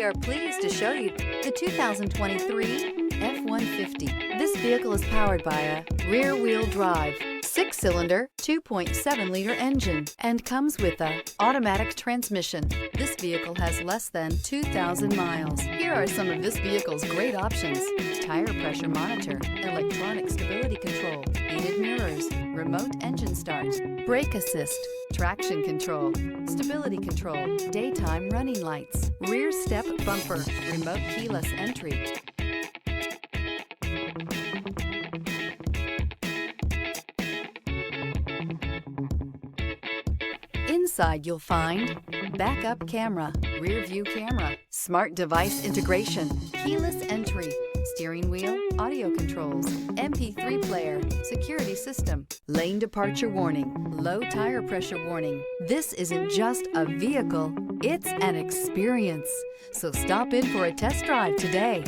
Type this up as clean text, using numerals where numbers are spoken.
are pleased to show you the 2023 F-150. This vehicle is powered by a rear-wheel drive, 6-cylinder, 2.7-liter engine, and comes with a automatic transmission. This vehicle has less than 2,000 miles. Here are some of this vehicle's great options: tire pressure monitor, electronic stability control, heated mirrors, remote engine start, brake assist, traction control, stability control, daytime running lights, rear step bumper, remote keyless entry. Inside you'll find backup camera, rear view camera, smart device integration, keyless entry, steering wheel audio controls, MP3 player, security system, lane departure warning, low tire pressure warning. This isn't just a vehicle, it's an experience. So stop in for a test drive today.